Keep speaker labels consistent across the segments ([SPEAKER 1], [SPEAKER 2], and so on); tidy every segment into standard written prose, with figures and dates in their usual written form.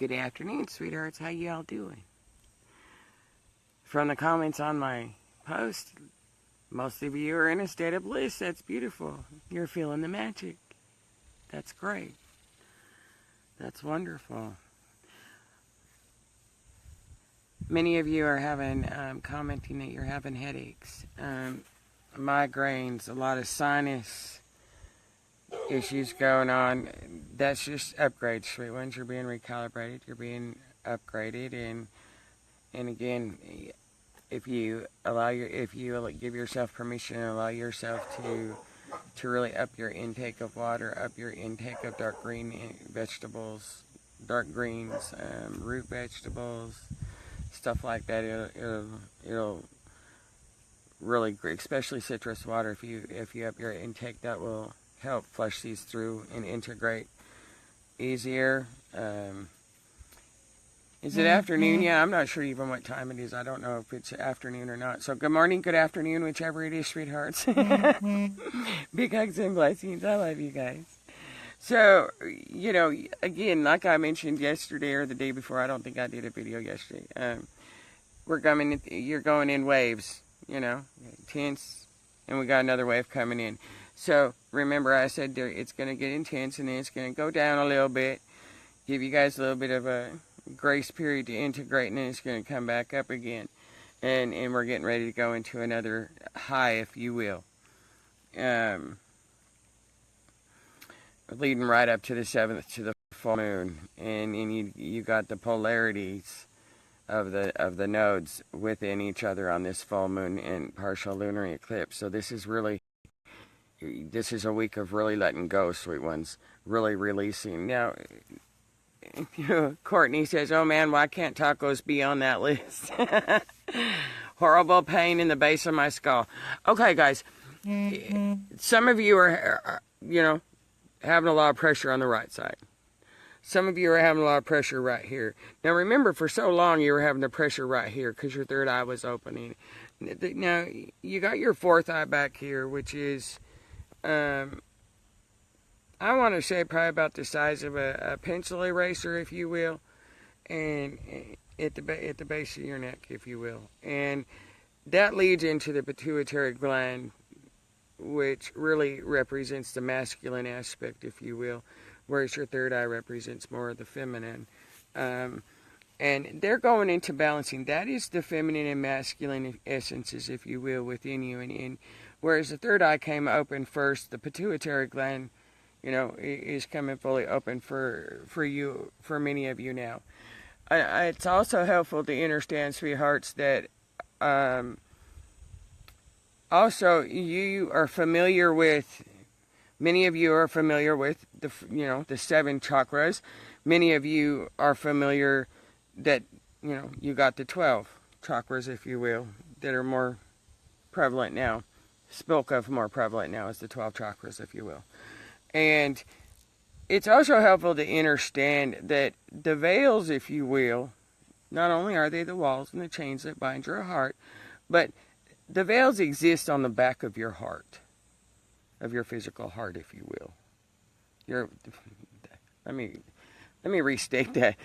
[SPEAKER 1] Good afternoon, sweethearts. How y'all doing? From the comments on my post, most of you are in a state of bliss. That's beautiful. You're feeling the magic. That's great. That's wonderful. Many of you are having, commenting that you're having headaches, migraines, a lot of sinus issues going on. That's just upgrades, sweet ones. You're being recalibrated. You're being upgraded, and again, if you give yourself permission and allow yourself to really up your intake of water, up your intake of dark green vegetables, dark greens, root vegetables, stuff like that, it'll really great, especially citrus water. If you up your intake, that will help flush these through and integrate easier. Is it afternoon? Yeah, I'm not sure even what time it is. I don't know if it's afternoon or not. So good morning, good afternoon, whichever it is, sweethearts. Big hugs and blessings. I love you guys. So, you know, again, like I mentioned yesterday or the day before, I don't think I did a video yesterday. You're going in waves, you know, intense, and we got another wave coming in. So remember, I said it's going to get intense, and then it's going to go down a little bit, give you guys a little bit of a grace period to integrate, and then it's going to come back up again, and we're getting ready to go into another high, if you will, leading right up to the 7th, to the full moon, and you got the polarities of the nodes within each other on this full moon and partial lunar eclipse. So this is a week of really letting go, sweet ones, really releasing. Now, Courtney says, oh man, why can't tacos be on that list? Horrible pain in the base of my skull. Okay, guys, some of you are, having a lot of pressure on the right side. Some of you are having a lot of pressure right here. Now remember, for so long you were having the pressure right here because your third eye was opening. Now, you got your fourth eye back here, which is, I want to say probably about the size of a pencil eraser, if you will, and at the base of your neck, if you will. And that leads into the pituitary gland, which really represents the masculine aspect, if you will, whereas your third eye represents more of the feminine. And they're going into balancing. That is the feminine and masculine essences, if you will, within you. And whereas the third eye came open first, the pituitary gland, is coming fully open for you, for many of you now. It's also helpful to understand, sweethearts, that also you are familiar with, many of you are familiar with the 7 chakras. Many of you are familiar that, you got the 12 chakras, if you will, that are more prevalent now. Spoke of more prevalent now as the 12 chakras, if you will. And it's also helpful to understand that the veils, if you will, not only are they the walls and the chains that bind your heart, but the veils exist on the back of your heart, of your physical heart, if you will. Let me restate that.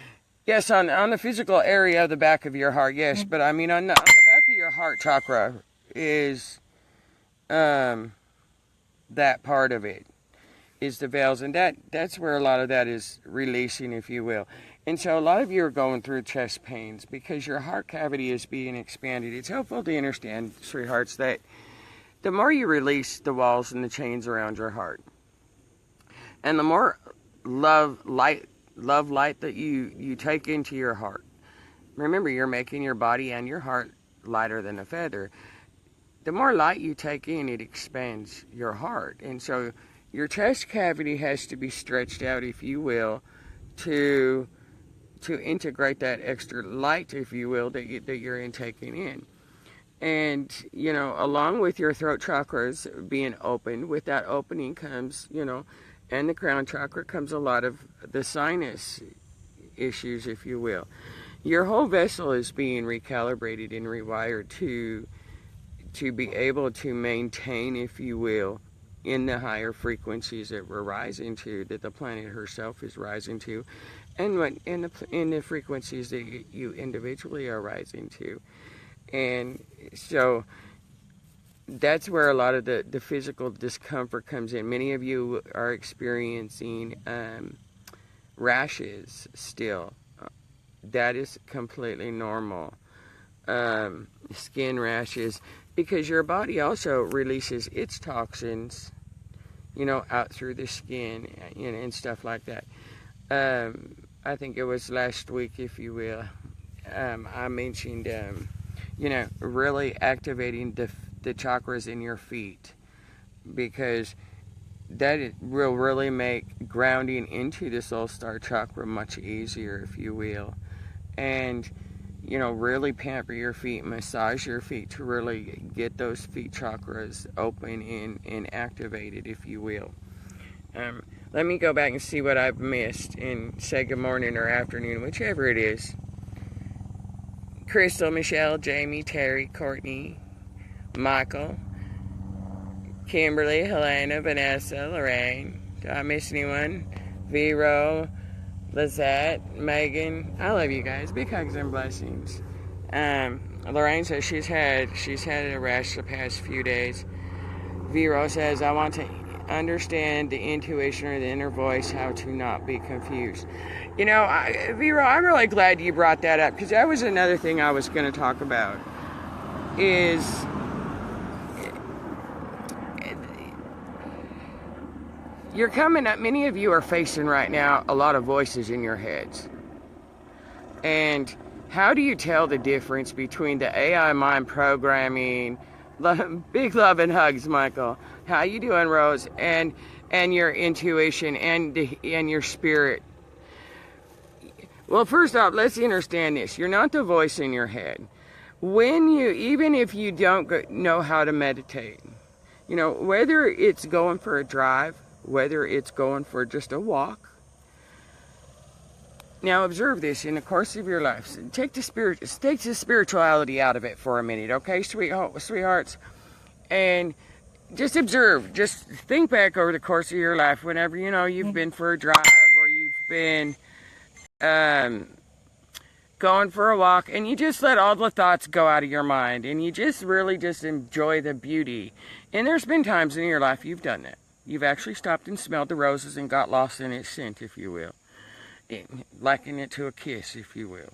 [SPEAKER 1] Yes, on the physical area of the back of your heart, yes, but I mean on the back of your heart chakra is that part of it, is the veils, and that's where a lot of that is releasing, if you will. And so a lot of you are going through chest pains because your heart cavity is being expanded. It's helpful to understand, sweethearts, that the more you release the walls and the chains around your heart, and the more love light that you take into your heart. Remember, you're making your body and your heart lighter than a feather. The more light you take in, it expands your heart. And so your chest cavity has to be stretched out, if you will, to integrate that extra light, if you will, that you're intaking in. And, along with your throat chakras being opened, with that opening comes, and the crown chakra comes a lot of the sinus issues, if you will. Your whole vessel is being recalibrated and rewired to be able to maintain, if you will, in the higher frequencies that we're rising to, that the planet herself is rising to, and what in the frequencies that you individually are rising to. And so that's where a lot of the physical discomfort comes in. Many of you are experiencing rashes still. That is completely normal. Skin rashes, because your body also releases its toxins, out through the skin, and stuff like that. I think it was last week, if you will, I mentioned, really activating the chakras in your feet, because that will really make grounding into the soul star chakra much easier, if you will. And, really pamper your feet, massage your feet to really get those feet chakras open and activated, if you will. Let me go back and see what I've missed and say good morning or afternoon, whichever it is. Crystal, Michelle, Jamie, Terry, Courtney, Michael, Kimberly, Helena, Vanessa, Lorraine. Do I miss anyone? Vero, Lizette, Megan. I love you guys. Big hugs and blessings. Lorraine says she's had a rash the past few days. Vero says, I want to understand the intuition or the inner voice, how to not be confused. Vero, I'm really glad you brought that up, because that was another thing I was going to talk about. Is you're coming up, many of you are facing right now a lot of voices in your heads. And how do you tell the difference between the AI mind programming, big love and hugs, Michael, how you doing, Rose, and your intuition and your spirit? Well, first off, let's understand this. You're not the voice in your head. Even if you don't know how to meditate, whether it's going for a drive, whether it's going for just a walk. Now observe this in the course of your life. Take the spirituality out of it for a minute, okay, sweethearts? And just observe. Just think back over the course of your life whenever, you've been for a drive or you've been going for a walk, and you just let all the thoughts go out of your mind, and you just really just enjoy the beauty. And there's been times in your life you've done that. You've actually stopped and smelled the roses and got lost in its scent, if you will. Liken it to a kiss, if you will.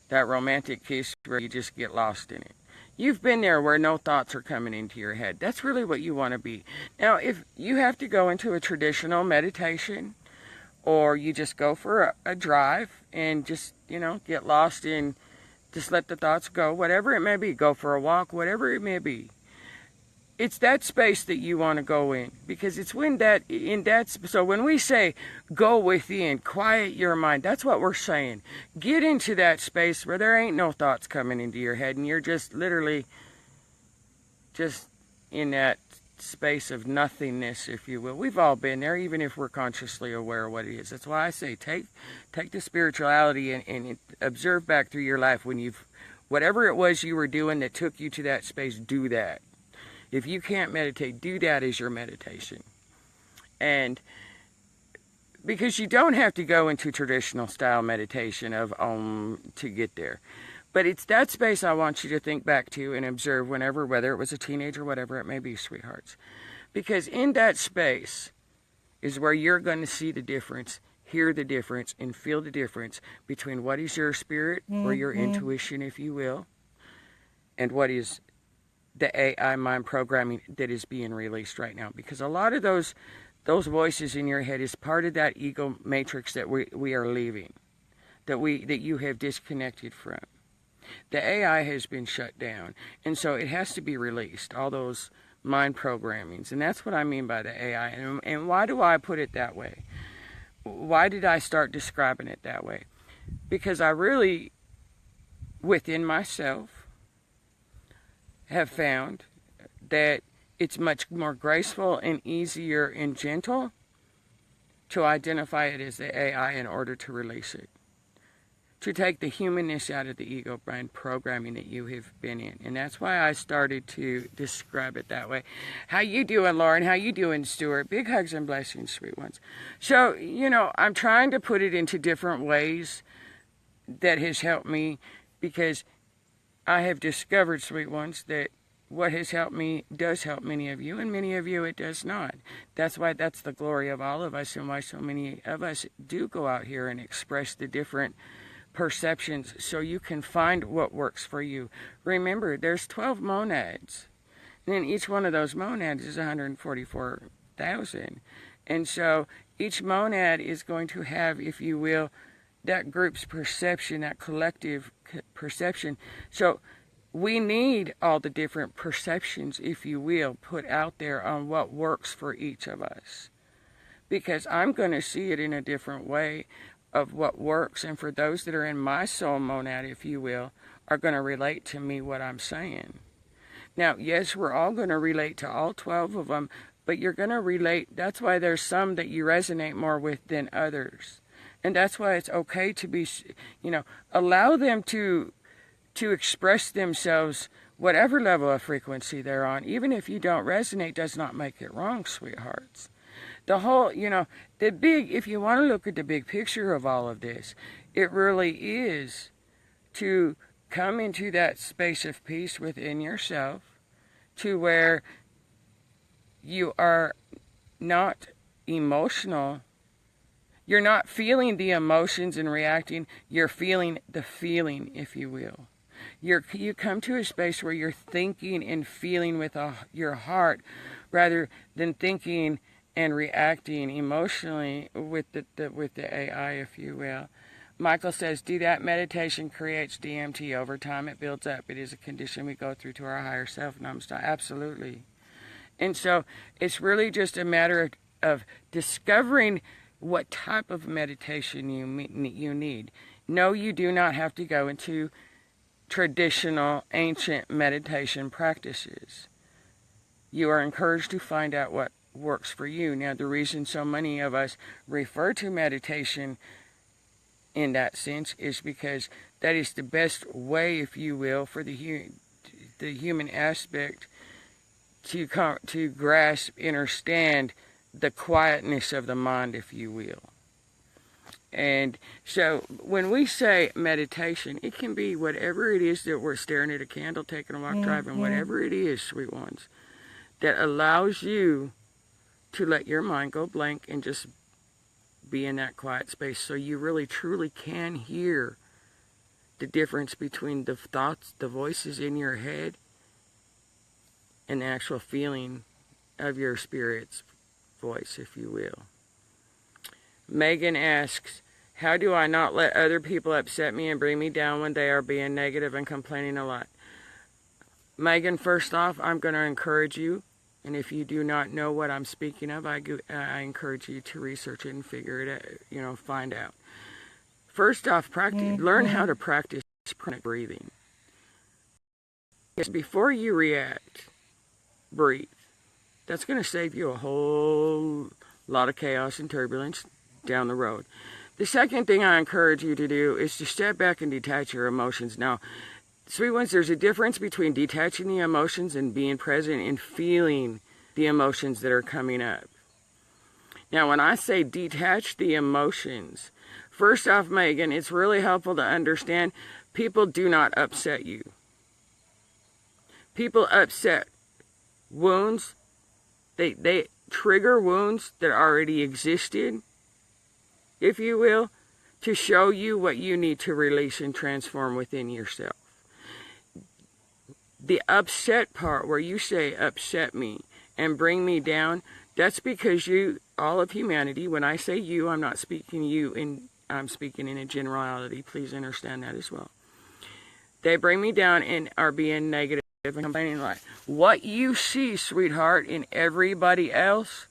[SPEAKER 1] That romantic kiss where you just get lost in it. You've been there where no thoughts are coming into your head. That's really what you want to be. Now, if you have to go into a traditional meditation, or you just go for a drive and just, get lost in, just let the thoughts go, whatever it may be, go for a walk, whatever it may be. It's that space that you want to go in, because it's so when we say go within, quiet your mind, that's what we're saying. Get into that space where there ain't no thoughts coming into your head, and you're just literally just in that space of nothingness, if you will. We've all been there, even if we're consciously aware of what it is. That's why I say take the spirituality and observe back through your life when whatever it was you were doing that took you to that space, do that. If you can't meditate, do that as your meditation. And because you don't have to go into traditional style meditation of to get there. But it's that space I want you to think back to and observe whenever, whether it was a teenager, whatever it may be, sweethearts. Because in that space is where you're going to see the difference, hear the difference, and feel the difference between what is your spirit or your intuition, if you will, and what is the AI mind programming that is being released right now. Because a lot of those voices in your head is part of that ego matrix that we are leaving, that you have disconnected from. The AI has been shut down, and so it has to be released, all those mind programmings. And that's what I mean by the AI. And why do I put it that way? Why did I start describing it that way? Because I really, within myself, have found that it's much more graceful and easier and gentle to identify it as the AI in order to release it. to take the humanness out of the ego brain programming that you have been in. And that's why I started to describe it that way. How you doing, Lauren? How you doing, Stuart? Big hugs and blessings, sweet ones. So, I'm trying to put it into different ways that has helped me, because I have discovered, sweet ones, that what has helped me does help many of you, and many of you it does not. That's why that's the glory of all of us, and why so many of us do go out here and express the different perceptions so you can find what works for you. Remember, there's 12 monads, and then each one of those monads is 144,000. And so each monad is going to have, if you will, that group's perception, that collective perception. So we need all the different perceptions, if you will, put out there on what works for each of us. Because I'm going to see it in a different way of what works. And for those that are in my soul monad, if you will, are going to relate to me what I'm saying. Now, yes, we're all going to relate to all 12 of them, but you're going to relate. That's why there's some that you resonate more with than others. And that's why it's okay to be, allow them to express themselves, whatever level of frequency they're on. Even if you don't resonate, does not make it wrong, sweethearts. The whole, if you want to look at the big picture of all of this, it really is to come into that space of peace within yourself, to where you are not emotional. You're not feeling the emotions and reacting. You're feeling the feeling, if you will. You come to a space where you're thinking and feeling with your heart, rather than thinking and reacting emotionally with the AI, if you will. Michael says, do that. Meditation creates DMT over time. It builds up. It is a condition we go through to our higher self. Absolutely. And so it's really just a matter of discovering what type of meditation you need. No, you do not have to go into traditional ancient meditation practices. You are encouraged to find out what works for you. Now, the reason so many of us refer to meditation in that sense is because that is the best way, if you will, for the human aspect to grasp, understand the quietness of the mind, if you will. And so when we say meditation, it can be whatever it is that we're staring at a candle, taking a walk, driving, whatever it is, sweet ones, that allows you to let your mind go blank and just be in that quiet space, so you really truly can hear the difference between the thoughts, the voices in your head, and the actual feeling of your spirit's voice, if you will. Megan asks, how do I not let other people upset me and bring me down when they are being negative and complaining a lot? Megan, first off, I'm going to encourage you, and if you do not know what I'm speaking of, I encourage you to research it and figure it out, find out. First off, learn how to practice pranic breathing. Yes, before you react, breathe. That's going to save you a whole lot of chaos and turbulence down the road. The second thing I encourage you to do is to step back and detach your emotions. Now, sweet ones, there's a difference between detaching the emotions and being present and feeling the emotions that are coming up. Now, when I say detach the emotions, first off, Megan, it's really helpful to understand people do not upset you. People upset wounds. They trigger wounds that already existed, if you will, to show you what you need to release and transform within yourself. The upset part, where you say upset me and bring me down, that's because you, all of humanity, when I say you, I'm not speaking I'm speaking in a generality. Please understand that as well. They bring me down and are being negative and complaining a lot. What you see, sweetheart, in everybody else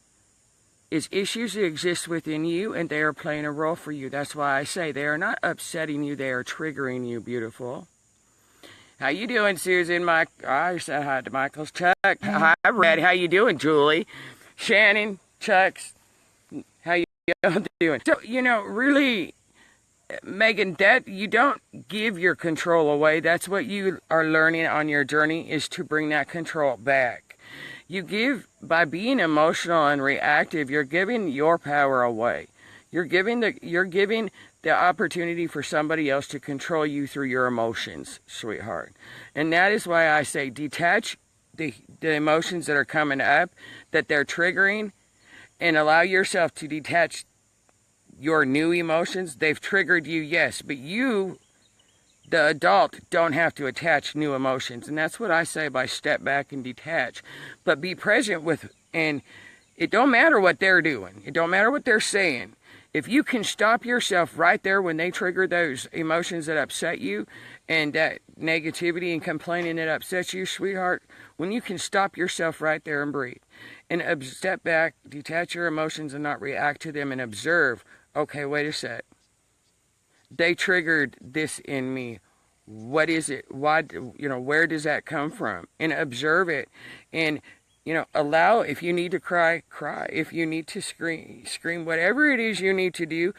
[SPEAKER 1] is issues that exist within you, and they are playing a role for you. That's why I say they are not upsetting you, they are triggering you, beautiful. How you doing, Susan? I said hi to Michael's. Chuck. Hi, Red. How you doing, Julie? Shannon, Chucks. How you doing? So, really, Megan, that you don't give your control away. That's what you are learning on your journey, is to bring that control back. You give, by being emotional and reactive, you're giving your power away. You're giving the opportunity for somebody else to control you through your emotions, sweetheart. And that is why I say detach the emotions that are coming up, that they're triggering, and allow yourself to detach your new emotions. They've triggered you, yes, but you, the adult, don't have to attach new emotions. And that's what I say by step back and detach. But be present with, and it don't matter what they're doing. It don't matter what they're saying. If you can stop yourself right there when they trigger those emotions that upset you, and that negativity and complaining that upsets you, sweetheart, when you can stop yourself right there and breathe, and step back, detach your emotions and not react to them, and observe, okay, wait a sec. They triggered this in me. What is it? Why, where does that come from? And observe it. And, allow, if you need to cry, cry. If you need to scream, scream. Whatever it is you need to do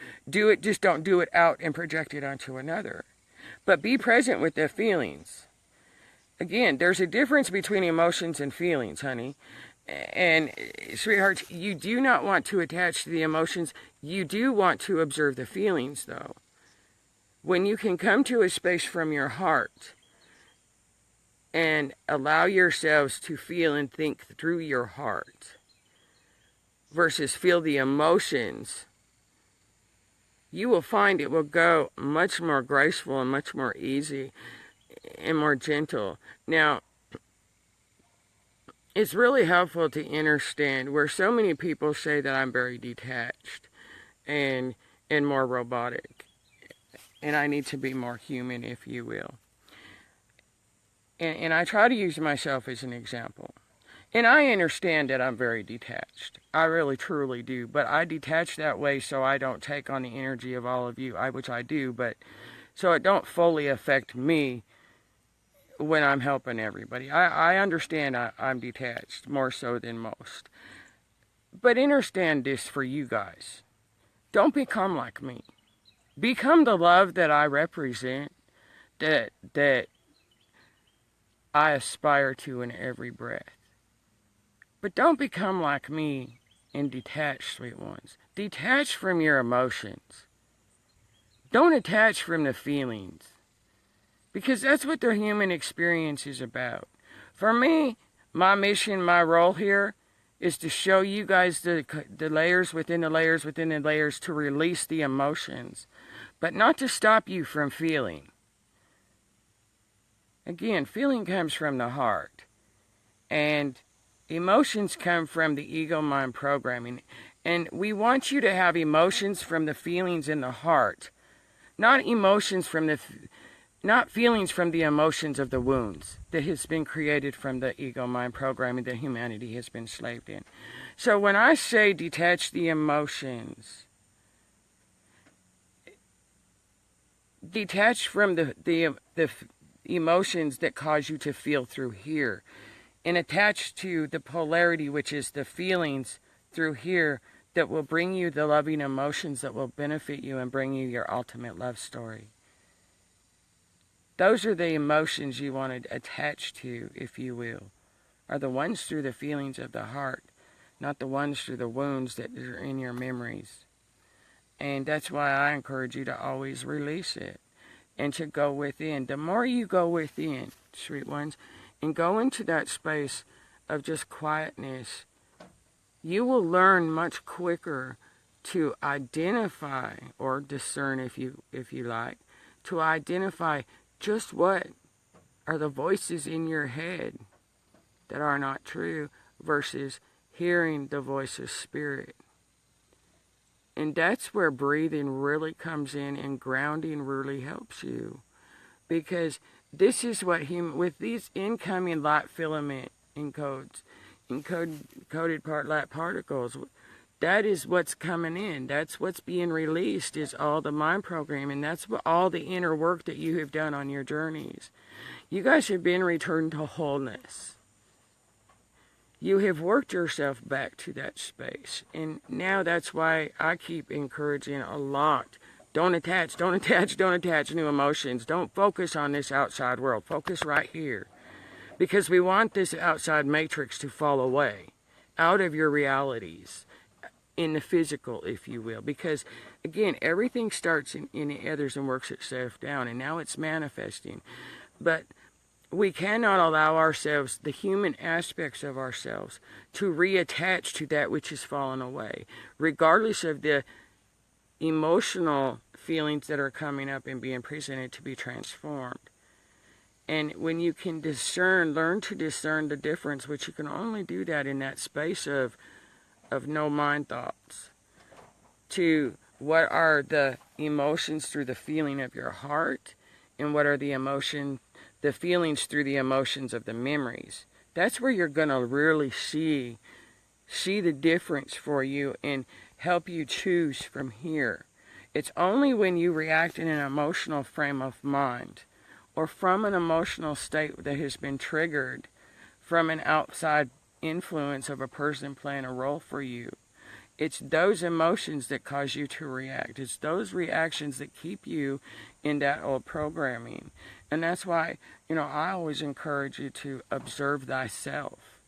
[SPEAKER 1] it. Just don't do it out and project it onto another. But be present with the feelings. Again, there's a difference between emotions and feelings, honey. And, sweetheart, you do not want to attach to the emotions. You do want to observe the feelings, though. When you can come to a space from your heart and allow yourselves to feel and think through your heart versus feel the emotions, you will find it will go much more graceful and much more easy and more gentle. Now, it's really helpful to understand where so many people say that I'm very detached and more robotic. And I need to be more human, if you will. And I try to use myself as an example. And I understand that I'm very detached. I really, truly do. But I detach that way so I don't take on the energy of all of you, which I do, but so it don't fully affect me when I'm helping everybody. I understand I'm detached, more so than most. But understand this for you guys. Don't become like me. Become the love that I represent, that I aspire to in every breath. But don't become like me and detach, sweet ones. Detach from your emotions. Don't attach from the feelings. Because that's what the human experience is about. For me, my mission, my role here, is to show you guys the layers within the layers within the layers, to release the emotions, but not to stop you from feeling. Again, feeling comes from the heart, and emotions come from the ego-mind programming. And we want you to have emotions from the feelings in the heart, not feelings from the emotions of the wounds that has been created from the ego-mind programming that humanity has been slaved in. So when I say detach the emotions, detach from the emotions that cause you to feel through here, and attach to the polarity, which is the feelings through here, that will bring you the loving emotions that will benefit you and bring you your ultimate love story. Those are the emotions you want to attach to, if you will, are the ones through the feelings of the heart, not the ones through the wounds that are in your memories. And that's why I encourage you to always release it and to go within. The more you go within, sweet ones, and go into that space of just quietness, you will learn much quicker to identify, or discern if you like, to identify just what are the voices in your head that are not true versus hearing the voice of spirit. And that's where breathing really comes in, and grounding really helps you. Because this is what with these incoming light filament encoded light particles, that is what's coming in. That's what's being released, is all the mind programming. That's what all the inner work that you have done on your journeys. You guys have been returned to wholeness. You have worked yourself back to that space. And now that's why I keep encouraging a lot Don't attach, don't attach, don't attach new emotions. Don't focus on this outside world. Focus right here. Because we want this outside matrix to fall away out of your realities in the physical, if you will. Because, again, everything starts in the others and works itself down. And now it's manifesting. But we cannot allow ourselves, the human aspects of ourselves, to reattach to that which has fallen away, regardless of the emotional feelings that are coming up and being presented to be transformed. And when you can discern, learn to discern the difference, which you can only do that in that space of no mind thoughts, to what are the emotions through the feeling of your heart, and what are the feelings through the emotions of the memories. That's where you're going to really see the difference for you and help you choose from here. It's only when you react in an emotional frame of mind or from an emotional state that has been triggered from an outside influence of a person playing a role for you. It's those emotions that cause you to react. It's those reactions that keep you in that old programming. And that's why, I always encourage you to observe thyself.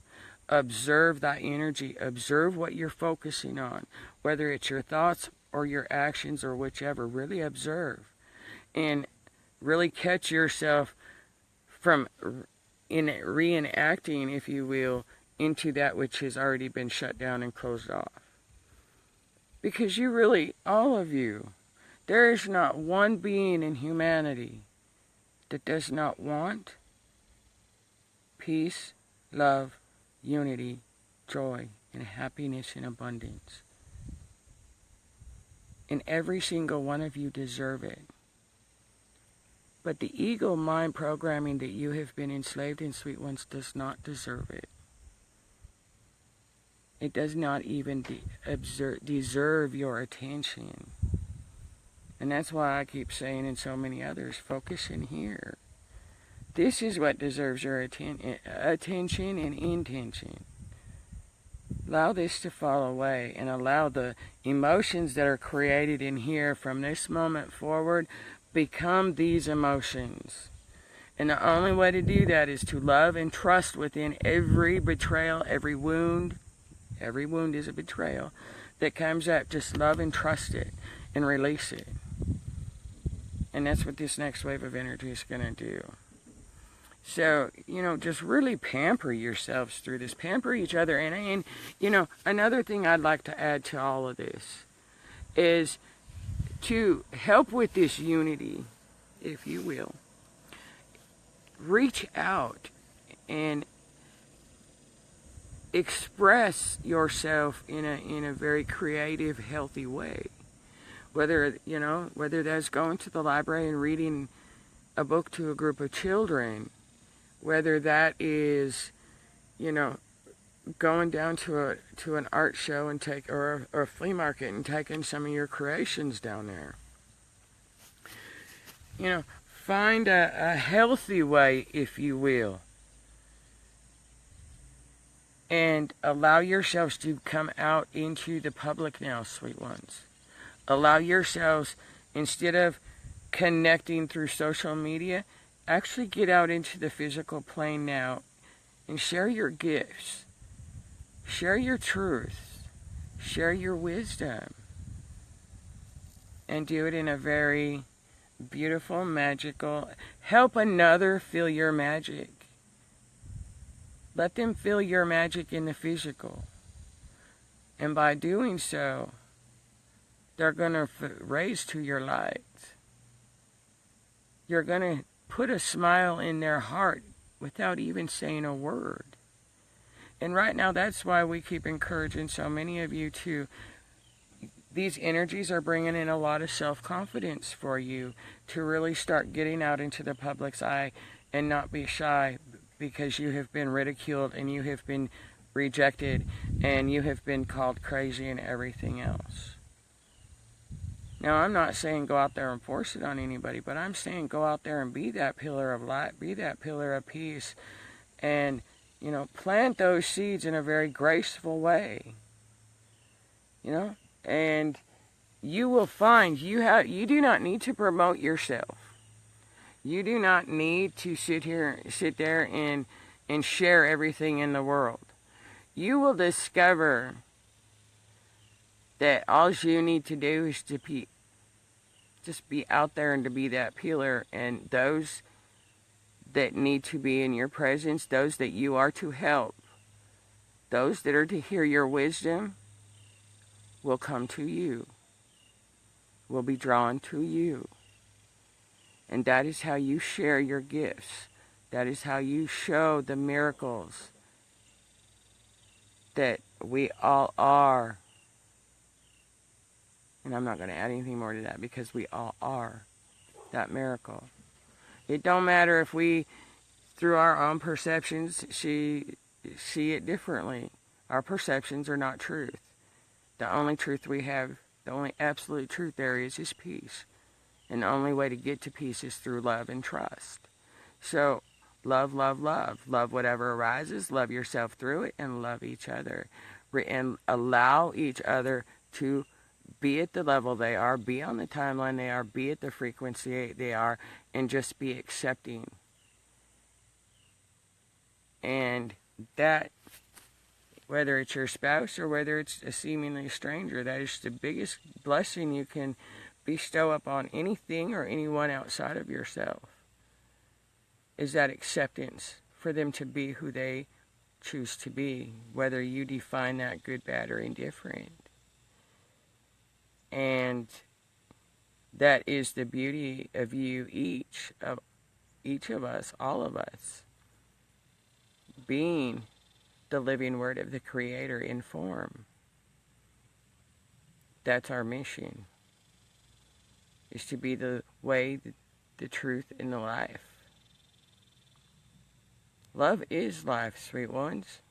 [SPEAKER 1] Observe thy energy. Observe what you're focusing on. Whether it's your thoughts or your actions or whichever. Really observe. And really catch yourself from reenacting, if you will, into that which has already been shut down and closed off. Because you really, all of you, there is not one being in humanity that does not want peace, love, unity, joy, and happiness and abundance. And every single one of you deserve it. But the ego mind programming that you have been enslaved in, sweet ones, does not deserve it. It does not even deserve your attention. And that's why I keep saying, and so many others, focus in here. This is what deserves your attention and intention. Allow this to fall away and allow the emotions that are created in here from this moment forward become these emotions. And the only way to do that is to love and trust within every betrayal, every wound. Every wound is a betrayal that comes up. Just love and trust it and release it. And that's what this next wave of energy is going to do. So, just really pamper yourselves through this. Pamper each other. And another thing I'd like to add to all of this is to help with this unity, if you will. Reach out and express yourself in a very creative, healthy way. Whether that's going to the library and reading a book to a group of children, whether that is, going down to an art show and or a flea market and taking some of your creations down there. Find a healthy way, if you will. And allow yourselves to come out into the public now, sweet ones. Allow yourselves, instead of connecting through social media, actually get out into the physical plane now and share your gifts. Share your truth. Share your wisdom. And do it in a very beautiful, magical... Help another feel your magic. Let them feel your magic in the physical. And by doing so, they're going to raise to your light. You're going to put a smile in their heart without even saying a word. And right now, that's why we keep encouraging so many of you to... These energies are bringing in a lot of self-confidence for you to really start getting out into the public's eye and not be shy, because you have been ridiculed and you have been rejected and you have been called crazy and everything else. Now, I'm not saying go out there and force it on anybody, but I'm saying go out there and be that pillar of light, be that pillar of peace, and, plant those seeds in a very graceful way. And, you will find you do not need to promote yourself. You do not need to sit there and share everything in the world. You will discover that all you need to do is to just be out there and to be that pillar, and those that need to be in your presence, those that you are to help, those that are to hear your wisdom will come to you, will be drawn to you. And that is how you share your gifts. That is how you show the miracles that we all are. And I'm not going to add anything more to that, because we all are that miracle. It don't matter if we, through our own perceptions, see it differently. Our perceptions are not truth. The only truth we have, the only absolute truth there is peace. And the only way to get to peace is through love and trust. So, love, love, love. Love whatever arises, love yourself through it, and love each other. And allow each other to be at the level they are, be on the timeline they are, be at the frequency they are, and just be accepting. And that, whether it's your spouse or whether it's a seemingly stranger, that is the biggest blessing you can bestow upon anything or anyone outside of yourself, is that acceptance for them to be who they choose to be, whether you define that good, bad, or indifferent. And that is the beauty of you, each of us, all of us, being the living word of the Creator in form. That's our mission, is to be the way, the truth, and the life. Love is life, sweet ones.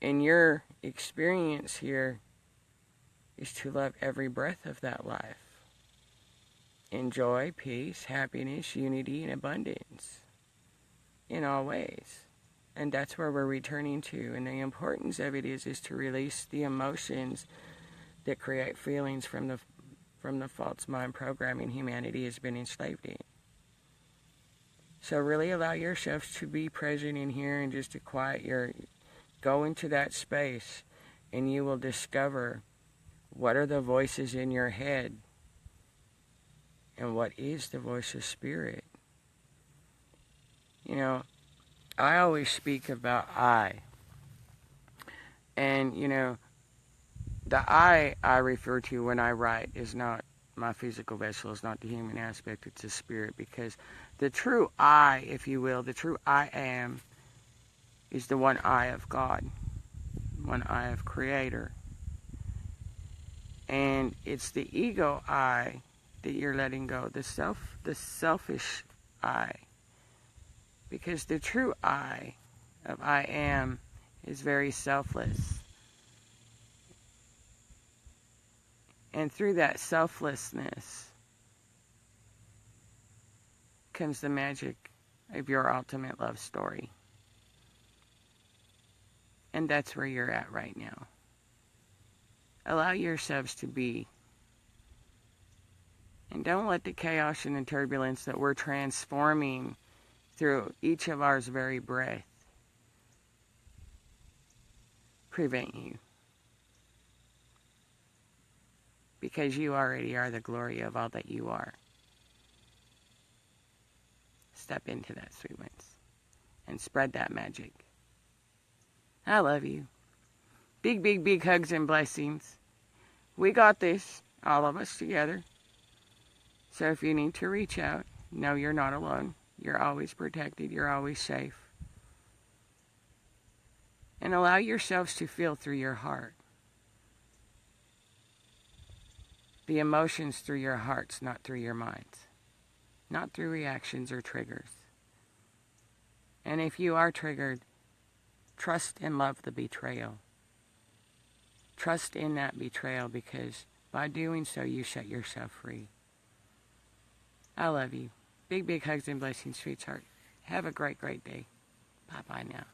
[SPEAKER 1] And your experience here is to love every breath of that life. In joy, peace, happiness, unity, and abundance. In all ways. And that's where we're returning to. And the importance of it is to release the emotions that create feelings from the false mind programming humanity has been enslaved in. So really allow yourselves to be present in here, and just to go into that space, and you will discover what are the voices in your head and what is the voice of spirit. You know, I always speak about I. And, you know, the I refer to when I write is not my physical vessel, is not the human aspect, it's the spirit. Because the true I, if you will, the true I am, is the one eye of God, one eye of Creator. And it's the ego I that you're letting go, the selfish I. Because the true I of I am is very selfless. And through that selflessness comes the magic of your ultimate love story. And that's where you're at right now. Allow yourselves to be. And don't let the chaos and the turbulence that we're transforming through each of ours very breath prevent you. Because you already are the glory of all that you are. Step into that, sweet ones, and spread that magic. I love you. Big, big, big hugs and blessings. We got this, all of us together. So if you need to reach out, know you're not alone. You're always protected. You're always safe. And allow yourselves to feel through your heart. The emotions through your hearts, not through your minds. Not through reactions or triggers. And if you are triggered, trust and love the betrayal. Trust in that betrayal, because by doing so, you set yourself free. I love you. Big, big hugs and blessings, sweetheart. Have a great, great day. Bye-bye now.